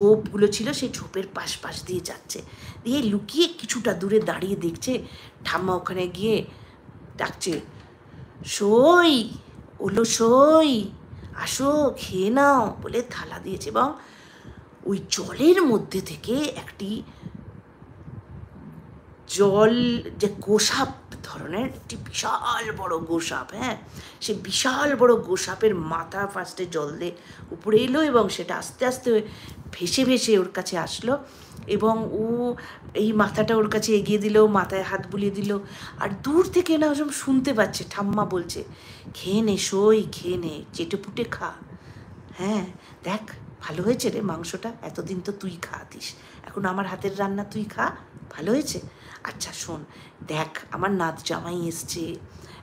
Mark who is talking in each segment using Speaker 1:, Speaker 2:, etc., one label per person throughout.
Speaker 1: ঝোপগুলো ছিল সেই ঝোপের পাশ দিয়ে যাচ্ছে, দিয়ে লুকিয়ে কিছুটা দূরে দাঁড়িয়ে দেখছে ঠাম্মা ওখানে গিয়ে ডাকছে, সই ওলো সই, আসো খেয়ে নাও বলে থালা দিয়েছে। এবং ওই জলের মধ্যে থেকে একটি জল যে গোসাপ ধরনের একটি বিশাল বড় গোসাপ, হ্যাঁ, সে বিশাল বড় গোসাপের মাথা ফার্স্টে জল দিয়ে উপরে এলো এবং সেটা আস্তে আস্তে ভেসে ভেসে ওর কাছে আসলো এবং ও এই মাথাটা ওর কাছে এগিয়ে দিল, মাথায় হাত বুলিয়ে দিল, আর দূর থেকে না ওরকম শুনতে পাচ্ছে ঠাম্মা বলছে, খেয়ে নে সই, খেয়ে নে, চেটে পুটে খা, হ্যাঁ দেখ ভালো হয়েছে রে মাংসটা, এতদিন তো তুই খাওয়াতিস, এখন আমার হাতের রান্না তুই খা, ভালো হয়েছে। আচ্ছা শোন, দেখ আমার নাত জামাই এসছে,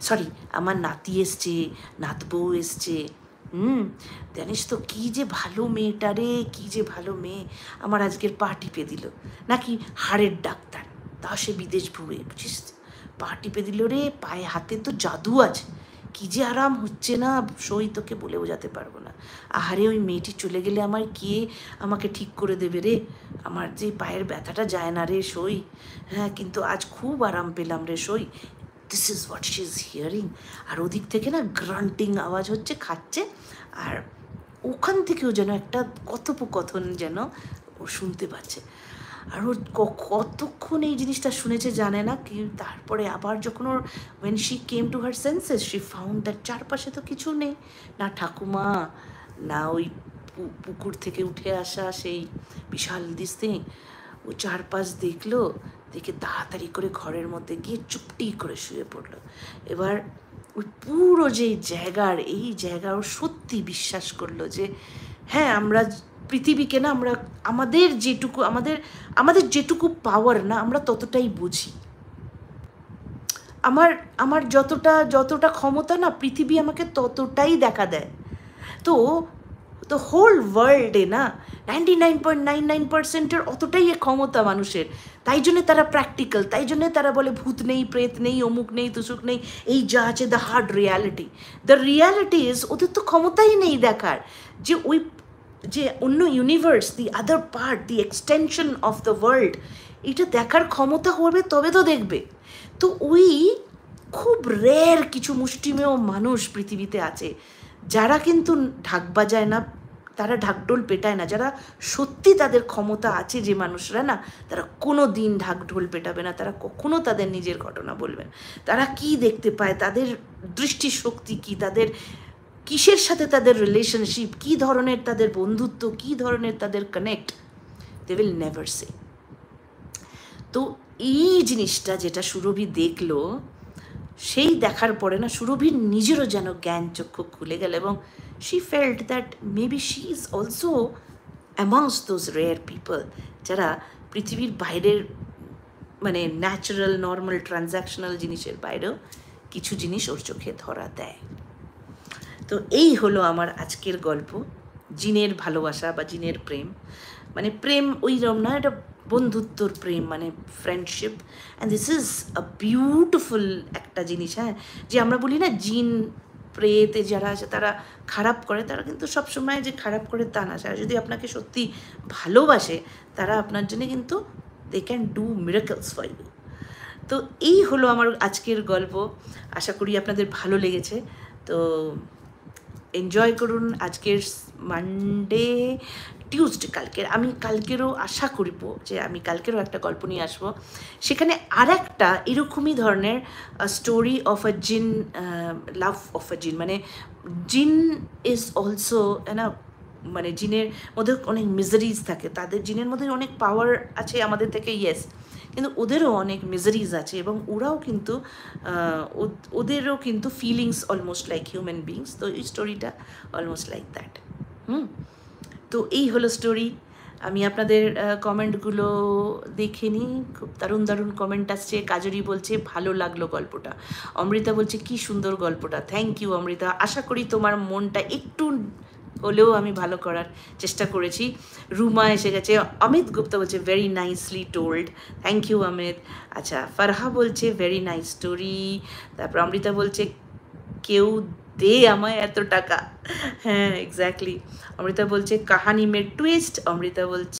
Speaker 1: সরি আমার নাতি এসছে, নাত বউ এসছে, জানিস তো কী যে ভালো মেয়েটা রে, কী যে ভালো মেয়ে, আমার আজকের পা টিপে দিল, নাকি হাড়ের ডাক্তার, তা সে বিদেশ ভুয়ে, বুঝিস, পা টিপে দিল রে, পায়ে হাতে তো জাদু আছে, কী যে আরাম হচ্ছে না সই, তোকে বলে বোঝাতে পারবো না। আহারে ওই মেয়েটি চলে গেলে আমার কে আমাকে ঠিক করে দেবে রে, আমার যে পায়ের ব্যথাটা যায় না রে সই, হ্যাঁ কিন্তু আজ খুব আরাম পেলাম রে সই, this is what she is hearing. আর ওদিক থেকে না গ্রান্টিং আওয়াজ হচ্ছে, খাচ্ছে, আর ওখান থেকেও যেন একটা কথোপকথন যেন ও শুনতে পাচ্ছে। আর ওর কতক্ষণ এই জিনিসটা শুনেছে জানে না, কি তারপরে আবার যখন ওর when she came to her senses she found that চারপাশে তো কিছু নেই, না ঠাকুমা, না ওই পুকুর থেকে উঠে আসা সেই বিশাল দিস থিং, ও চারপাশ দেখলো, দেখে তাড়াতাড়ি করে ঘরের মধ্যে গিয়ে চুপটি করে শুয়ে পড়লো। এবার ওই পুরো যে জায়গার, এই জায়গা ও সত্যি বিশ্বাস করলো যে হ্যাঁ আমরা পৃথিবীকে না, আমরা আমাদের যেটুকু আমাদের যেটুকু পাওয়ার না আমরা ততটাই বুঝি। আমার আমার যতটা ক্ষমতা না পৃথিবী আমাকে ততটাই দেখা দেয়। তো তো হোল ওয়ার্ল্ডে না 99.99%-এর অতটাই ক্ষমতা মানুষের, তাই জন্যে তারা প্র্যাকটিক্যাল, তাই জন্যে তারা বলে ভূত নেই, প্রেত নেই, অমুক নেই, তুসুক নেই, এই যা আছে the hard reality. The reality is ওদের তো ক্ষমতাই নেই দেখার যে ওই যে অন্য universe, the other part, the extension of the world, এটা দেখার ক্ষমতা হবে তবে তো দেখবে। তো ওই খুব রেয়ার কিছু মুষ্টিমেয় মানুষ পৃথিবীতে আছে যারা কিন্তু ঢাক বাজায় না, তারা ঢাকঢোল পেটায় না, যারা সত্যি তাদের ক্ষমতা আছে যে মানুষরা না, তারা কোনো দিন ঢাকঢোল পেটাবে না, তারা কখনো তাদের নিজের ঘটনা বলবেন, তারা কি দেখতে পায়, তাদের দৃষ্টিশক্তি কি, তাদের কিসের সাথে তাদের রিলেশনশিপ, কী ধরনের তাদের বন্ধুত্ব, কী ধরনের তাদের কানেক্ট, দে উইল নেভার সে। তো এই জিনিসটা যেটা সুরভি দেখলো, সেই দেখার পরে না সুরভির নিজেরও যেন জ্ঞান চক্ষু খুলে গেল এবং she felt that maybe she is also amongst those rare people যারা পৃথিবীর বাইরের মানে ন্যাচারাল নর্মাল ট্রানজ্যাকশনাল জিনিসের বাইরেও কিছু জিনিস ওর চোখে ধরা দেয়। তো এই হলো আমার আজকের গল্প, জিনের ভালোবাসা বা জিনের প্রেম। মানে প্রেম ওইরকম না, এটা বন্ধুত্বর প্রেম, মানে friendship. And this is a beautiful একটা জিনিস, হ্যাঁ, যে আমরা বলি না জিন প্রেতে যারা আছে তারা খারাপ করে, তারা কিন্তু সবসময় যে খারাপ করে তা না, তারা যদি আপনাকে সত্যি ভালোবাসে তারা আপনার জন্য কিন্তু they can do miracles for you. তো এই হলো আমার আজকের গল্প, আশা করি আপনাদের ভালো লেগেছে। তো এনজয় করুন আজকের মানডে, টিউসডে, কালকেরও আশা করব যে আমি কালকেরও একটা গল্প নিয়ে আসবো, সেখানে আর একটা এরকমই ধরনের স্টোরি অফ আ জিন, লাভ অফ আ জিন, মানে জিন ইজ অলসো না, মানে জিনের মধ্যে অনেক মিজারিজ থাকে, তাদের জিনের মধ্যে অনেক পাওয়ার আছে আমাদের থেকে, ইয়েস, কিন্তু ওদেরও অনেক মিজারিজ আছে এবং ওরাও কিন্তু ওদেরও কিন্তু feelings almost like human beings. তো এই স্টোরিটা অলমোস্ট লাইক দ্যাট। তো এই হলো স্টোরি। আমি আপনাদের কমেন্টগুলো দেখে নিই, খুব দারুণ দারুণ কমেন্ট আসছে। কাজরি বলছে ভালো লাগলো গল্পটা, অমৃতা বলছে কি সুন্দর গল্পটা, থ্যাংক ইউ অমৃতা, আশা করি তোমার মনটা একটু হলেও আমি ভালো করার চেষ্টা করেছি। রুমা এসে গেছে, অমিত গুপ্তা বলছে very nicely told, thank you Amit. আচ্ছা, ফারহা বলছে ভেরি নাইস স্টোরি। তারপর অমৃতা বলছে কেউ দে আমায় এত টাকা। হ্যাঁ, এক্স্যাক্টলি। অমৃতা বলছে কাহানি মে টুইস্ট। অমৃতা বলছে